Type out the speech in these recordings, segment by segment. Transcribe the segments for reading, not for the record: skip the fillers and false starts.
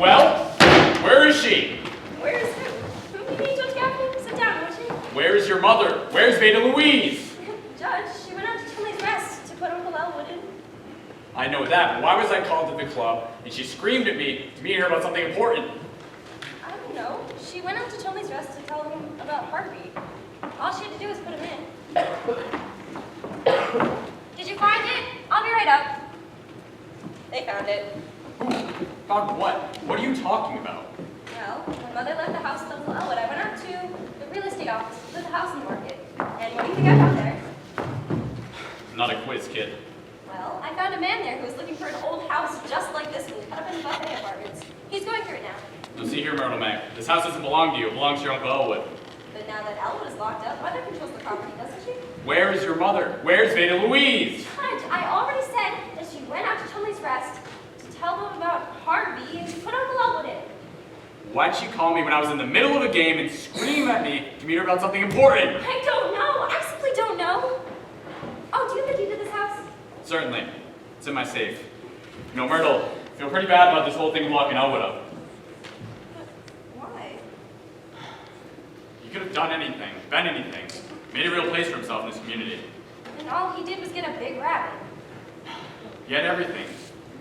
Well, where is she? Where is who? Who do you mean, Judge Gaffney? Sit down, would you? Where is your mother? Where's Veda Louise? Judge, she went out to Tilly's Rest to put Uncle Elwood in. I know that, but why was I called to the club and she screamed at me to meet her about something important? I don't know. She went out to Tilly's Rest to tell him about Harvey. All she had to do was put him in. Did you find it? I'll be right up. They found it. Found what? What are you talking about? Well, when Mother left the house with Uncle Elwood, I went out to the real estate office to put the house on the market. And what do you think I found there? Not a quiz, kid. Well, I found a man there who was looking for an old house just like this one, cut up in the buffet apartments. He's going through it now. Now see here, Myrtle Mac. This house doesn't belong to you. It belongs to your Uncle Elwood. But now that Elwood is locked up, Mother controls the property, doesn't she? Where is your mother? Where's Veda Louise? Judge, I already said that she went out to Tilly's Rest to tell them about Harvey and to put Uncle Elwood in. Why'd she call me when I was in the middle of a game and scream at me to meet her about something important? I don't know. I simply don't know. Oh, do you have the key to this house? Certainly. It's in my safe. You know, Myrtle, I feel pretty bad about this whole thing locking Elwood up. Why? He could have done anything, been anything, made a real place for himself in this community. And all he did was get a big rabbit. He had everything.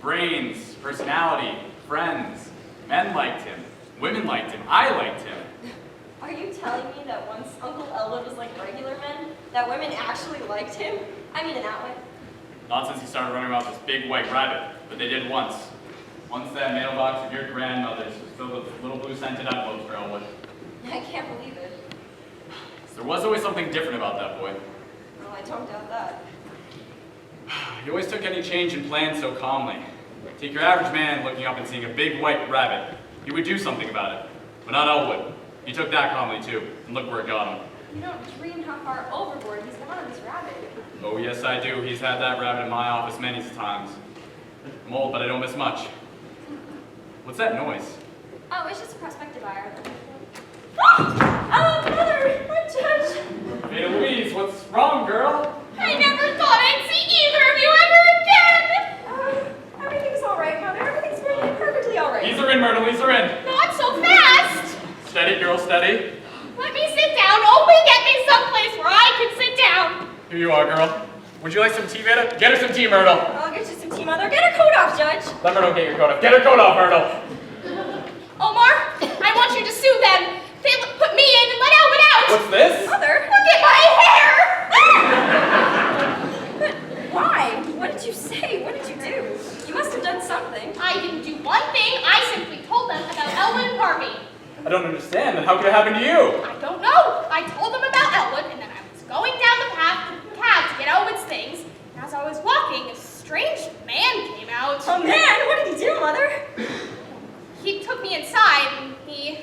Brains, personality, friends. Men liked him. Women liked him. I liked him. Are you telling me that once Uncle Elwood was like regular men, that women actually liked him? I mean in that way. Not since he started running around with this big white rabbit, but they did once. Once that mailbox of your grandmother's was filled with little blue scented envelopes for Elwood. I can't believe it. There was always something different about that boy. Well, I don't doubt that. He always took any change in plans so calmly. Take your average man looking up and seeing a big white rabbit. He would do something about it. But not Elwood. He took that calmly too, and look where it got him. You don't dream how far overboard he's gone on this rabbit. Oh yes I do. He's had that rabbit in my office many times. I'm old, but I don't miss much. What's that noise? Oh, it's just a prospective buyer. Oh, Mother! My Judge! Hey Louise, what's wrong, girl? I never thought I'd see either of you ever again! Everything's all right, Mother. Everything's really perfectly all right. Ease her in, Myrtle, ease her in. Not so fast! Steady, girl, steady. Let me sit down. Only get me someplace where I can sit down. Here you are, girl. Would you like some tea, Veda? Get her some tea, Myrtle. I'll get you some tea, Mother. Get her coat off, Judge. Let Myrtle get your coat off. Get her coat off, Myrtle. Omar, I want you to sue them. They put me in and let Elwood out. What's this? Mother? Look at my hair! But why? What did you say? What did you do? You must have done something. I didn't do one thing. I simply told them about Elwood and Harvey. I don't understand. Then how could it happen to you? I don't know. I told them about Elwood, and then I was going down the path to the cab to get Elwood's things. And as I was walking, a strange man came out. A man? What did he do, Mother? He took me inside, and he...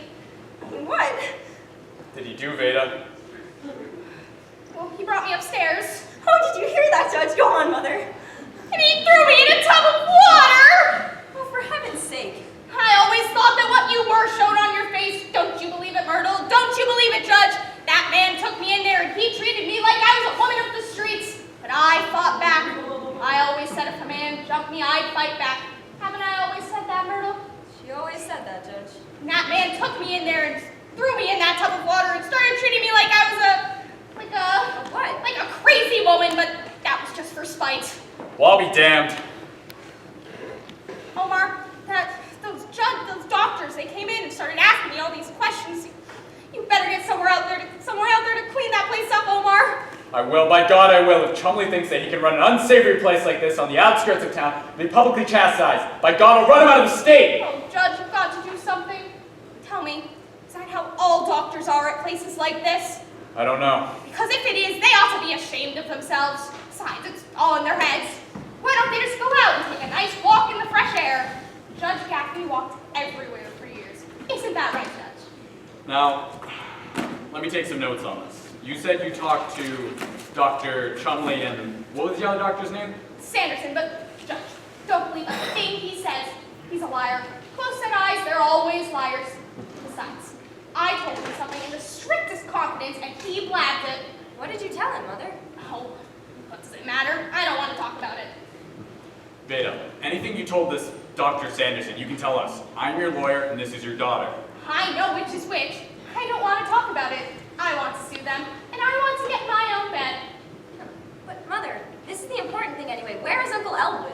What? Did he do, Veda? Well, he brought me upstairs. Oh, did you hear that, Judge? Go on, Mother. And he threw me in a tub of water! Oh, for heaven's sake. I always thought that what you were showed on your face. Don't you believe it, Myrtle? Don't you believe it, Judge? That man took me in there and he treated me like I was a woman of the streets. But I fought back. I always said if a man jumped me, I'd fight back. Haven't I always said that, Myrtle? She always said that, Judge. And that man took me in there and threw me in that tub of water and started treating me like I was What? like a crazy woman, but that was just for spite. Well, I'll be damned. Omar, those doctors, they came in and started asking me all these questions. You better get somewhere out there to clean that place up, Omar. I will, by God I will. If Chumley thinks that he can run an unsavory place like this on the outskirts of town and be publicly chastised, by God I'll run him out of the state! Oh, Judge, you've got to do something. Tell me, is that how all doctors are at places like this? I don't know. Because if it is, they ought to be ashamed of themselves. Besides, it's all in their heads. Why don't they just go out and take a nice walk in the fresh air? Judge Gaffney walked everywhere for years. Isn't that right, Judge? Now, let me take some notes on this. You said you talked to Dr. Chumley and what was the other doctor's name? Sanderson, but Judge, don't believe a thing he says. He's a liar. Close set eyes, they're always liars. Besides, I told him something in the strictest confidence and he blabbed it. What did you tell him, Mother? Oh, what does it matter? I don't want to talk about it. Veda, anything you told this Dr. Sanderson, you can tell us. I'm your lawyer, and this is your daughter. I know which is which. I don't want to talk about it. I want to sue them, and I want to get my own bed. But Mother, this is the important thing anyway. Where is Uncle Elwood?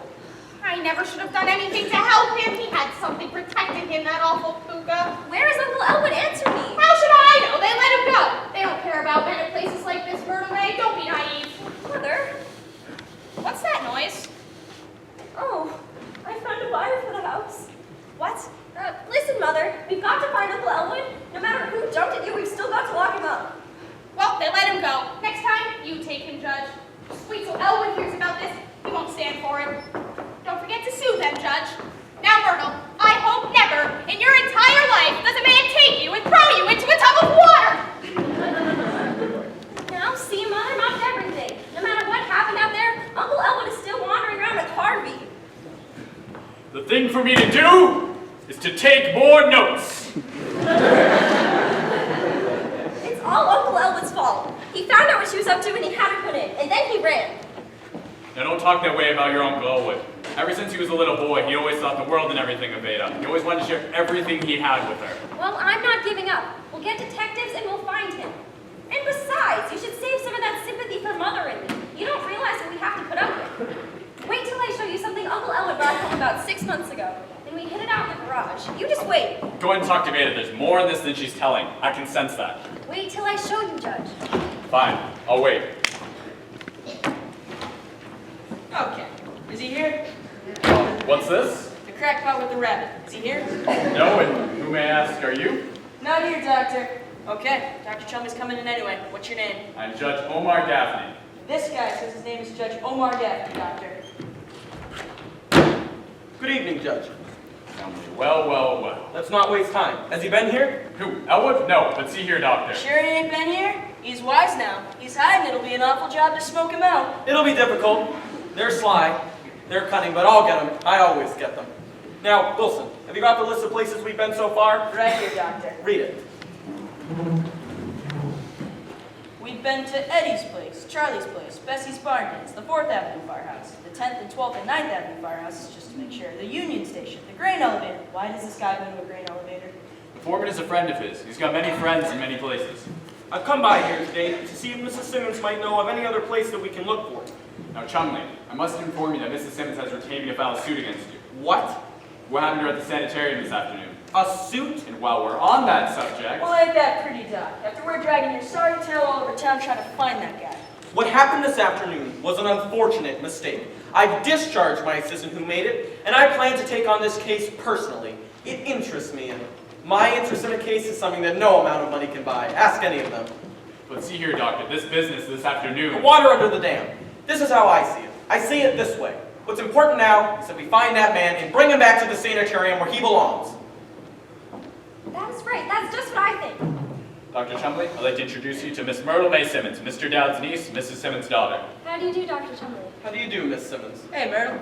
I never should have done anything to help him. He had something protecting him, that awful puka. Where is Uncle Elwood? Answer me. How should I know? They let him go. They don't care about men at places like this, Myrtle May. Don't be naive. Mother? What's that noise? Oh, I found a buyer for the house. What? Listen, Mother, we've got to find Uncle Elwood. No matter who jumped at you, we've still got to lock him up. Well, they let him go. Next time, you take him, Judge. Just wait till Elwood hears about this. He won't stand for it. Don't forget to sue them, Judge. Now, Myrtle, I hope never in your entire life does a man take you and throw you into a tub of water. Now, see, Mother, not everything. No matter what happened out there, Uncle Elwood is still wandering around with Harvey. The thing for me to do is to take more notes. It's all Uncle Elwood's fault. He found out what she was up to and he had her put in, and then he ran. Now don't talk that way about your Uncle Elwood. Ever since he was a little boy, he always thought the world and everything of Ada. He always wanted to share everything he had with her. Well, I'm not giving up. We'll get detectives and we'll find him. And besides, you should save some of that sympathy for Mother and me. You don't realize what we have to put up with. Wait till I show you something Uncle Elwood brought home about 6 months ago. Then we hid it out in the garage. You just wait. Go ahead and talk to Ada. There's more in this than she's telling. I can sense that. Wait till I show you, Judge. Fine. I'll wait. Okay. Is he here? What's this? The crackpot with the rabbit. Is he here? No, and who may I ask, are you? Not here, Doctor. Okay, Dr. Chumley's coming in anyway. What's your name? I'm Judge Omar Gaffney. This guy says his name is Judge Omar Gaffney, Doctor. Good evening, Judge. Well, well, well. Let's not waste time. Has he been here? Who? Elwood? No, but see here, Doctor. Sure he ain't been here? He's wise now. He's hiding. It'll be an awful job to smoke him out. It'll be difficult. They're sly. They're cunning, but I'll get them. I always get them. Now, Wilson, have you got the list of places we've been so far? Right here, Doctor. Read it. We've been to Eddie's place, Charlie's place, Bessie's Barn Dance, the 4th Avenue Firehouse, the 10th and 12th and 9th Avenue Firehouses, just to make sure, the Union Station, the grain elevator. Why does this guy go to a grain elevator? The foreman is a friend of his. He's got many friends in many places. I've come by here today to see if Mrs. Simmons might know of any other place that we can look for. Now, Chumley, I must inform you that Mrs. Simmons has retained me to file a suit against you. What? What happened to her at the sanitarium this afternoon? A suit? And while we're on that subject... Well, ain't that pretty, Doc? After we're dragging your sorry tail all over town trying to find that guy. What happened this afternoon was an unfortunate mistake. I've discharged my assistant who made it, and I plan to take on this case personally. It interests me, and my interest in a case is something that no amount of money can buy. Ask any of them. But see here, Doctor, this business this afternoon... The water under the dam. This is how I see it. I see it this way. What's important now is that we find that man and bring him back to the sanitarium where he belongs. That's right. That's just what I think. Dr. Chumley, I'd like to introduce you to Miss Myrtle May Simmons, Mr. Dowd's niece, Mrs. Simmons' daughter. How do you do, Dr. Chumley? How do you do, Miss Simmons? Hey, Myrtle.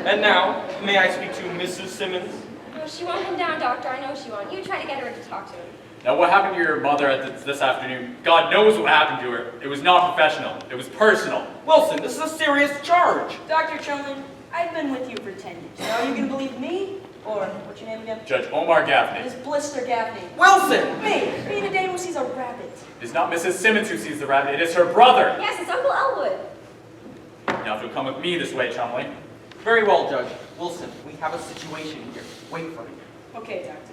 And now, may I speak to Mrs. Simmons? No, she won't come down, Doctor. I know she won't. You try to get her to talk to him. Now, what happened to your mother at this afternoon? God knows what happened to her. It was not professional. It was personal. Wilson, this is a serious charge. Dr. Chumley, I've been with you for 10 years. Now, are you going to believe me? Or, what's your name again? Judge Omar Gaffney. This Blister Gaffney. Wilson! Me, being a dame who sees a rabbit. It is not Mrs. Simmons who sees the rabbit. It is her brother. Yes, it's Uncle Elwood. Now, if you'll come with me this way, Chumley. Very well, Judge. Wilson, we have a situation here. Wait for me. Okay, Doctor.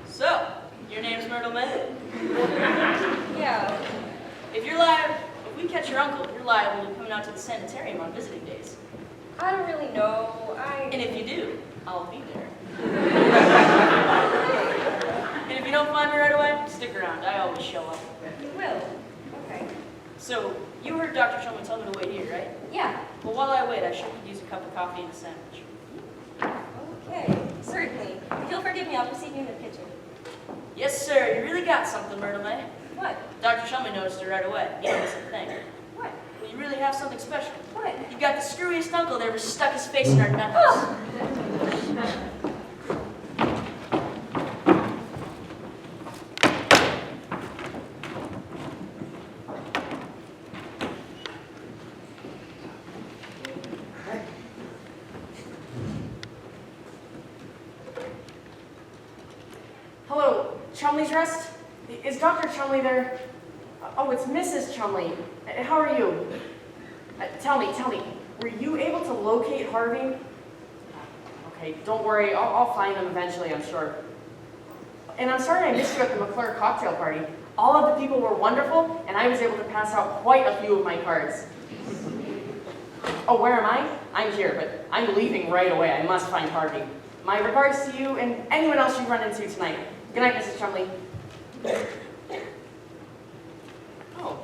So, your name's Myrtle May? Yeah. If we catch your uncle, you're liable to coming out to the sanitarium on visiting days. I don't really know. And if you do, I'll be there. And if you don't find me right away, stick around. I always show up. You will. Okay. So, you heard Dr. Chumley tell me to wait here, right? Yeah. Well, while I wait, I sure could use a cup of coffee and a sandwich. Okay. Certainly. If you'll forgive me, I'll receive you in the kitchen. Yes, sir. You really got something, Myrtle May. What? Dr. Chumley noticed it right away. You noticed the thing. What? Well, you really have something special. What? You got the screwiest uncle that ever stuck his face in our nut house. Chumley's Rest? Is Dr. Chumley there? Oh, it's Mrs. Chumley. How are you? Tell me, were you able to locate Harvey? Okay, don't worry, I'll find him eventually, I'm sure. And I'm sorry I missed you at the McClure cocktail party. All of the people were wonderful, and I was able to pass out quite a few of my cards. Oh, where am I? I'm here, but I'm leaving right away. I must find Harvey. My regards to you and anyone else you run into tonight. Good night, Mrs. Chumley. Oh.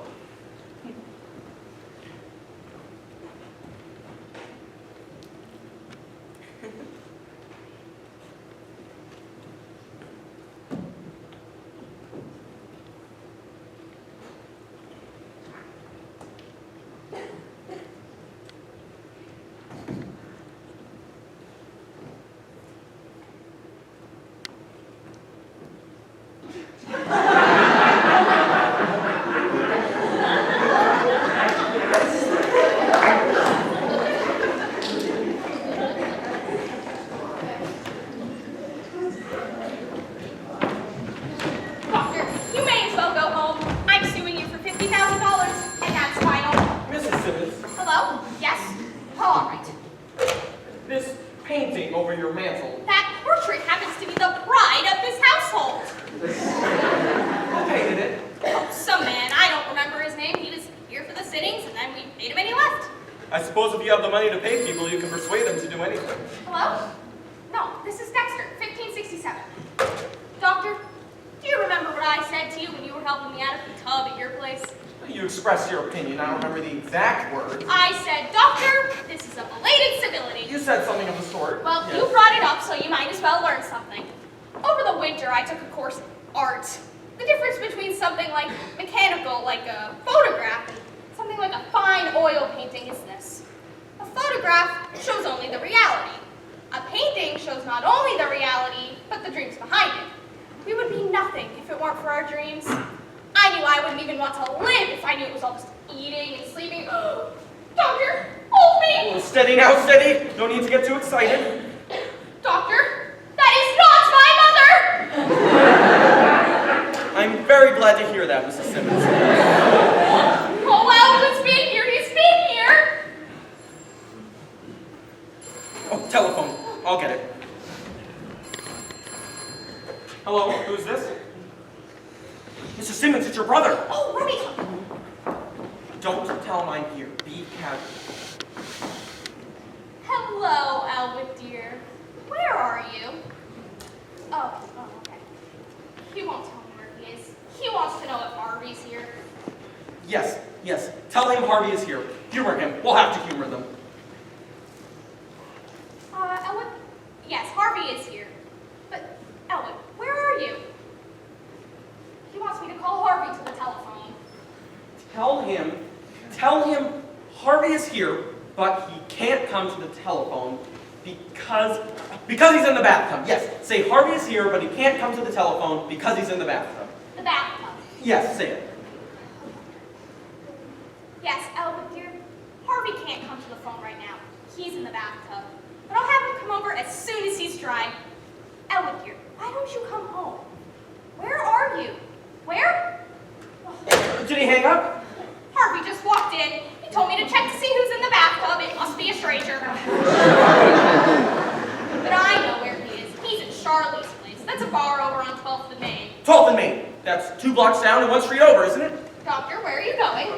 Doctor, you may as well go home. I'm suing you for $50,000, and that's final. Mrs. Simmons, Hello? Yes? All right. this painting over your mantel. That portrait happens to be the pride of this household. Who painted it? Oh, some man, I don't remember his name. He was here for the sittings, and then we paid him and he left. I suppose if you have the money to pay people, you can persuade them to do anything. Hello? No, this is Dexter, 1567. Doctor, do you remember what I said to you when you were helping me out of the tub at your place? You expressed your opinion. I don't remember the exact words. I said, Doctor, this is a belated civility. You said something of the sort. Well, Yes. you brought it up, so you might as well learn something. Over the winter, I took a course in art. The difference between something like mechanical, like a photograph, and something like a fine oil painting is this. A photograph shows only the reality. A painting shows not only the reality, but the dreams behind it. We would be nothing if it weren't for our dreams. I knew I wouldn't even want to live if I knew it was all just eating and sleeping. Doctor, hold me! Oh, steady now, steady. No need to get too excited. Doctor, that is not my mother! I'm very glad to hear that, Mrs. Simmons. Oh, Alvin's been here, he's been here! Oh, telephone. I'll get it. Hello, who's this? Mrs. Simmons, it's your brother. Oh, Robbie! Don't tell him I'm here. Be casual. Hello, Elwood dear. Where are you? Oh, okay. He won't tell me where he is. He wants to know if Harvey's here. Yes. Tell him Harvey is here. Humor him. We'll have to humor them. Elwood? Yes, Harvey is here. But, Elwood, where are you? He wants me to call Harvey to the telephone. Tell him Harvey is here, but he can't come to the telephone because he's in the bathtub. Yes, say Harvey is here, but he can't come to the telephone because he's in the bathtub. The bathtub. Yes, say it. Yes, Elwood dear. Harvey can't come to the phone right now. He's in the bathtub. But I'll have him come over as soon as he's dry. Elwood dear, why don't you come home? Where are you? Where? Did he hang up? Harvey just walked in. He told me to check to see who's in the bathtub. It must be a stranger. But I know where he is. He's at Charlie's place. That's a bar over on 12th and Main. 12th and Main. That's 2 blocks down and 1 street over, isn't it? Doctor, where are you going?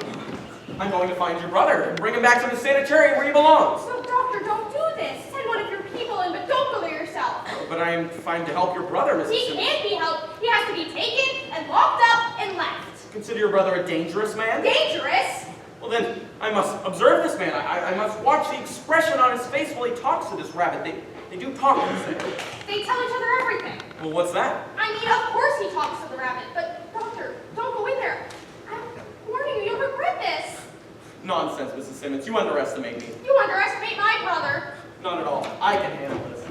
I'm going to find your brother and bring him back to the sanitarium where he belongs. No, doctor, don't do this. Send one of your people in, but don't go there yourself. But I'm trying to help your brother, Mrs. He Simmons. can't be helped. He has to be taken and locked up and left. Consider your brother a dangerous man? Dangerous? Well then, I must observe this man. I must watch the expression on his face while he talks to this rabbit. They do talk, you say. They tell each other everything. Well, what's that? I mean, of course he talks to the rabbit, but doctor, don't go in there. I'm warning you, you'll regret this. Nonsense, Mrs. Simmons. You underestimate me. You underestimate my brother. Not at all. I can handle this.